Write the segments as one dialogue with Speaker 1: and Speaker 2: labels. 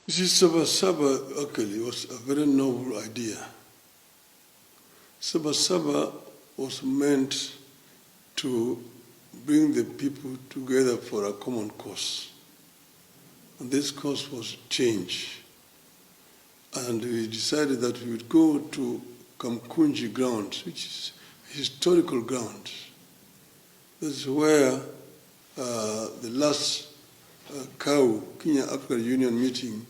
Speaker 1: You see, Sabasaba actually was a very noble idea. Sabasaba was meant to bring the people together for a common cause. And this cause was change. And we decided that we would go to Kamkunji grounds, which is historical grounds. This is where the last Kenya African Union meeting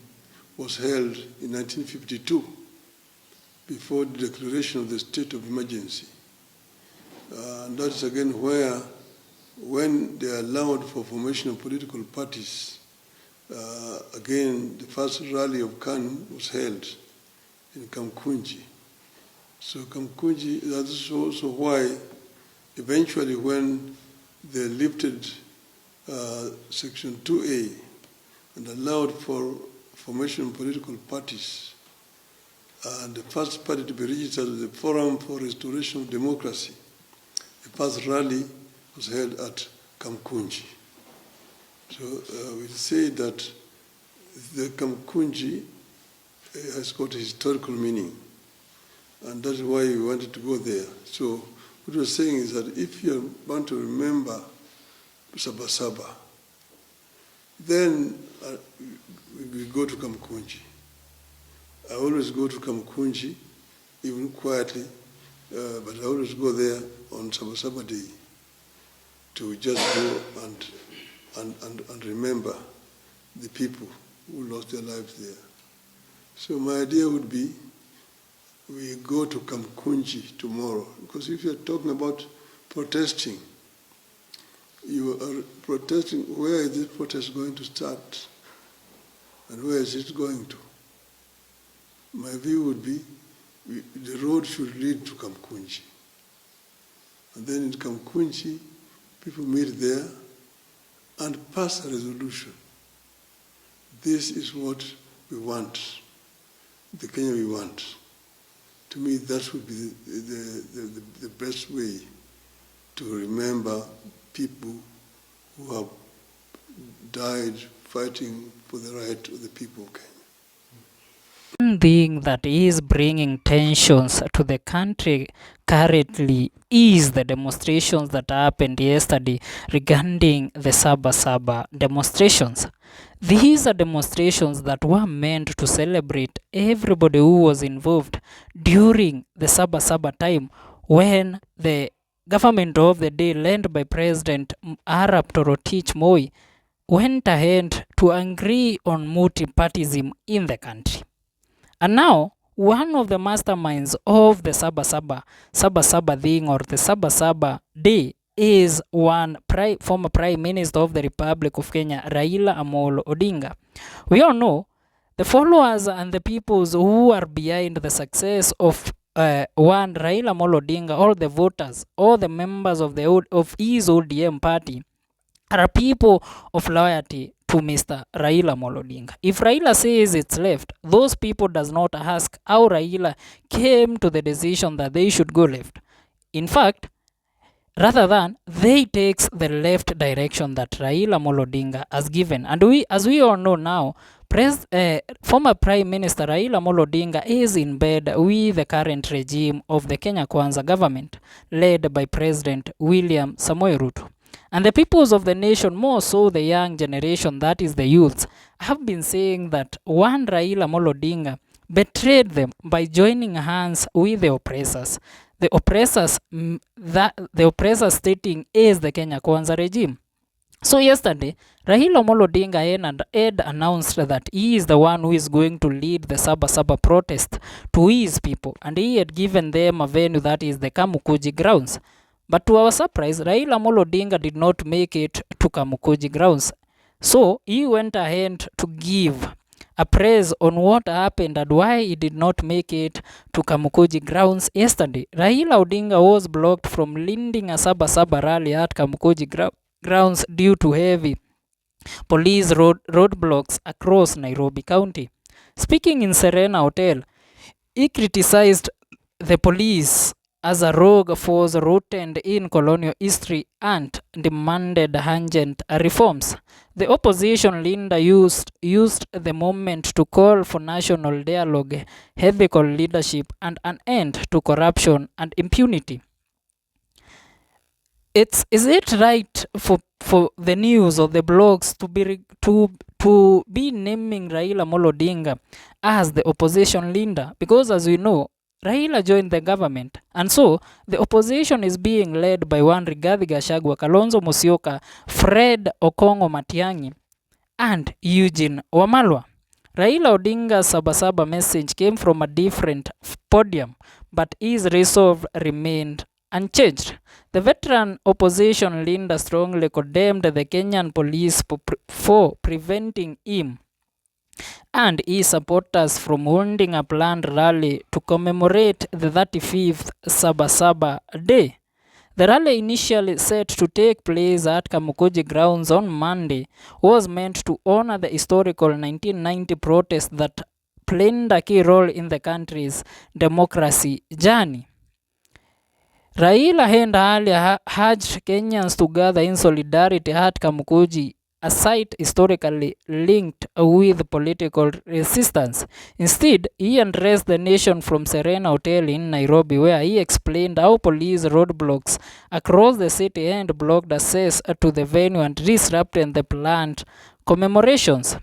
Speaker 1: was held in 1952, before the declaration of the state of emergency. And that's again where, when they allowed for formation of political parties, again, the first rally of KANU was held in Kamkunji. So Kamkunji, that's also why eventually when they lifted Section 2A and allowed for formation of political parties, and the first party to be registered was the Forum for Restoration of Democracy. The first rally was held at Kamkunji. So we say that the Kamkunji has got a historical meaning, and that's why we wanted to go there. So what we're saying is that if you want to remember Sabasaba, then we go to Kamkunji. I always go to Kamkunji, even quietly, but I always go there on Sabasaba Day to just go and remember the people who lost their lives there. So my idea would be we go to Kamkunji tomorrow, because if you're talking about protesting, you are protesting, where is this protest going to start? And where is it going to? My view would be the road should lead to Kamkunji. And then in Kamkunji, people meet there and pass a resolution. This is what we want, the Kenya we want. To me, that would be the best way to remember people who have died fighting for the right of the people of Kenya.
Speaker 2: One thing that is bringing tensions to the country currently is the demonstrations that happened yesterday regarding the Sabasaba demonstrations. These are demonstrations that were meant to celebrate everybody who was involved during the Sabasaba time, when the government of the day, led by President Arap Torotich Moi, went ahead to agree on multipartyism in the country. And now, one of the masterminds of the Sabasaba thing, or the Sabasaba day, is one former Prime Minister of the Republic of Kenya, Raila Amolo Odinga. We all know the followers and the peoples who are behind the success of one Raila Amolo Odinga, all the voters, all the members of his ODM party, are people of loyalty to Mr. Raila Amolo Odinga. If Raila says it's left, those people does not ask how Raila came to the decision that they should go left. In fact, rather than they takes the left direction that Raila Amolo Odinga has given. And as we all know now, former Prime Minister Raila Amolo Odinga is in bed with the current regime of the Kenya Kwanza government, led by President William Samoei Ruto. And the peoples of the nation, more so the young generation, that is the youths, have been saying that one Raila Amolo Odinga betrayed them by joining hands with the oppressors. The oppressors stating is the Kenya Kwanza regime. So yesterday, Raila Amolo Odinga had announced that he is the one who is going to lead the Sabasaba protest to his people, and he had given them a venue, that is the Kamukuji grounds. But to our surprise, Raila Amolo Odinga did not make it to Kamukuji grounds. So he went ahead to give a praise on what happened and why he did not make it to Kamukuji grounds yesterday. Raila Odinga was blocked from leading a Sabasaba rally at Kamukuji grounds due to heavy police roadblocks across Nairobi County. Speaking in Serena Hotel, he criticized the police as a rogue force rooted in colonial history and demanded urgent reforms. The opposition leader used the moment to call for national dialogue, ethical leadership, and an end to corruption and impunity. Is it right for the news or the blogs to be naming Raila Amolo Odinga as the opposition leader? Because as we know, Raila joined the government, and so the opposition is being led by one Rigathi Gachagua, Kalonzo Musyoka, Fred Okongo Matiang'i, and Eugene Wamalwa. Raila Odinga's Sabasaba message came from a different podium, but his resolve remained unchanged. The veteran opposition leader strongly condemned the Kenyan police for preventing him and his supporters from holding a planned rally to commemorate the 35th Sabasaba Day. The rally, initially set to take place at Kamukuji grounds on Monday, was meant to honor the historical 1990 protest that played a key role in the country's democracy journey. Raila had earlier urged Kenyans to gather in solidarity at Kamukuji, a site historically linked with political resistance. Instead, he addressed the nation from Serena Hotel in Nairobi, where he explained how police roadblocks across the city and blocked access to the venue and disrupted the planned commemorations.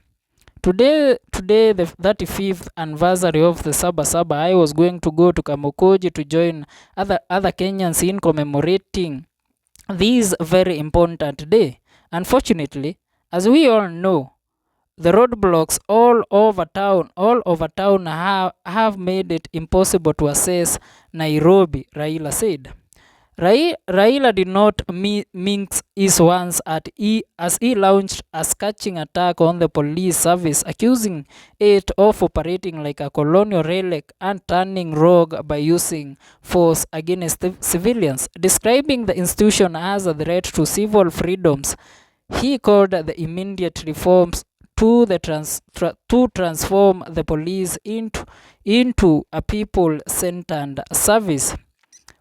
Speaker 2: Today, the 35th anniversary of the Sabasaba, I was going to go to Kamukuji to join other Kenyans in commemorating this very important day. Unfortunately, as we all know, the roadblocks all over town have made it impossible to access Nairobi, Raila said. Raila did not mince his words as he launched a scorching attack on the police service, accusing it of operating like a colonial relic and turning rogue by using force against civilians. Describing the institution as a threat to civil freedoms, he called the immediate reforms to transform the police into a people-centered service.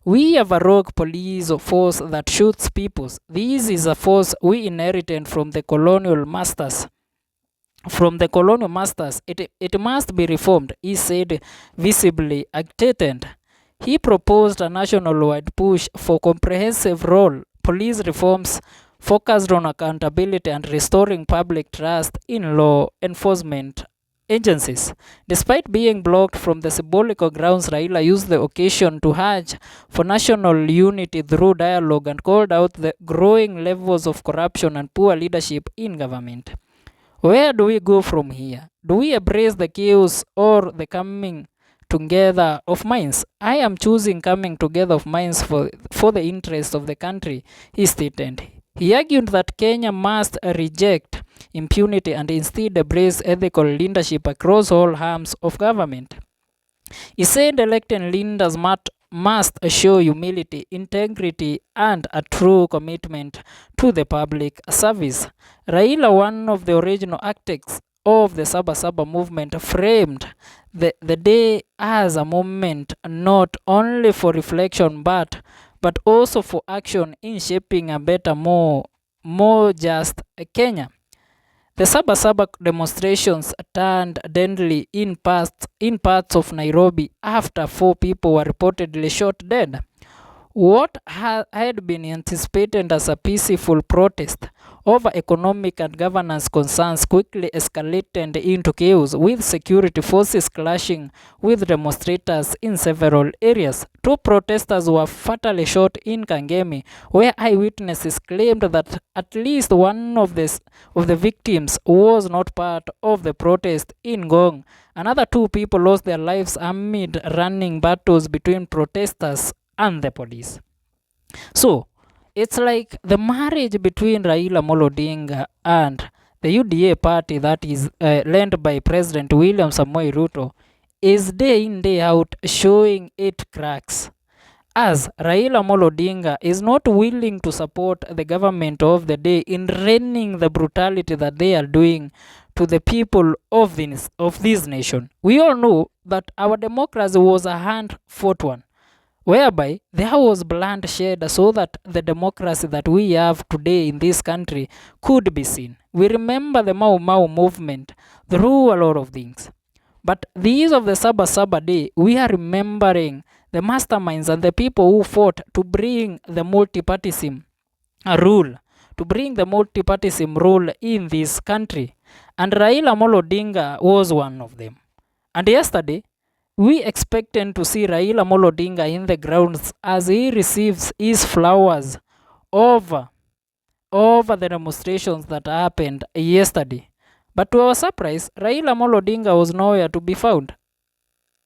Speaker 2: We have a rogue police force that shoots people. This is a force we inherited from the colonial masters. It must be reformed, he said, visibly agitated. He proposed a national-wide push for comprehensive role police reforms focused on accountability and restoring public trust in law enforcement agencies. Despite being blocked from the symbolic grounds, Raila used the occasion to urge for national unity through dialogue and called out the growing levels of corruption and poor leadership in government. Where do we go from here? Do we embrace the chaos or the coming together of minds? I am choosing coming together of minds for the interest of the country, he stated. He argued that Kenya must reject impunity and instead embrace ethical leadership across all arms of government. He said elected leaders must show humility, integrity, and a true commitment to the public service. Raila, one of the original architects of the Sabasaba movement, framed the day as a moment not only for reflection but also for action in shaping a better, more just Kenya. The Sabasaba demonstrations turned deadly in parts of Nairobi after 4 people were reportedly shot dead. What had been anticipated as a peaceful protest over economic and governance concerns quickly escalated into chaos, with security forces clashing with demonstrators in several areas. 2 protesters were fatally shot in Kangemi, where eyewitnesses claimed that at least one of the victims was not part of the protest in Ngong. Another 2 people lost their lives amid running battles between protesters and the police. So, it's like the marriage between Raila Amolo Odinga and the UDA party that is led by President William Samoei Ruto is day in, day out showing it cracks. As Raila Amolo Odinga is not willing to support the government of the day in reining the brutality that they are doing to the people of this nation. We all know that our democracy was a hand-fought one. whereby there was blood shed so that the democracy that we have today in this country could be seen. We remember the Mau Mau movement through a lot of things. But the eve of the Saba Saba Day, we are remembering the masterminds and the people who fought to bring the multipartyism rule, to bring the multipartyism rule in this country. And Raila Amolo Odinga was one of them. And yesterday, we expected to see Raila Amolo Odinga in the grounds as he receives his flowers over the demonstrations that happened yesterday. But to our surprise, Raila Amolo Odinga was nowhere to be found.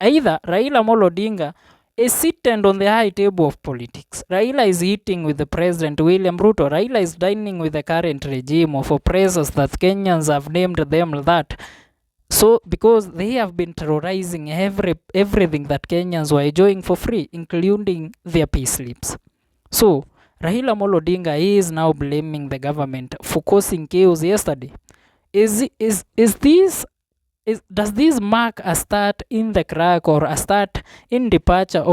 Speaker 2: Either Raila Amolo Odinga is seated on the high table of politics. Raila is eating with the President William Ruto. Raila is dining with the current regime of oppressors that Kenyans have named them that. So, because they have been terrorizing everything that Kenyans were enjoying for free, including their pay slips. So, Raila Amolo Odinga is now blaming the government for causing chaos yesterday. Does this mark a start in the crack or a start in departure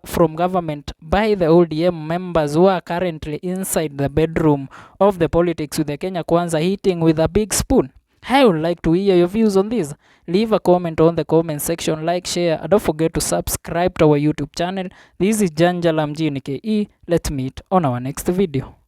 Speaker 2: from government by the ODM members who are currently inside the bedroom of the politics with the Kenya Kwanza eating with a big spoon? I would like to hear your views on this. Leave a comment on the comment section, like, share, and don't forget to subscribe to our YouTube channel. This is Janjala Mjini KE. Let's meet on our next video.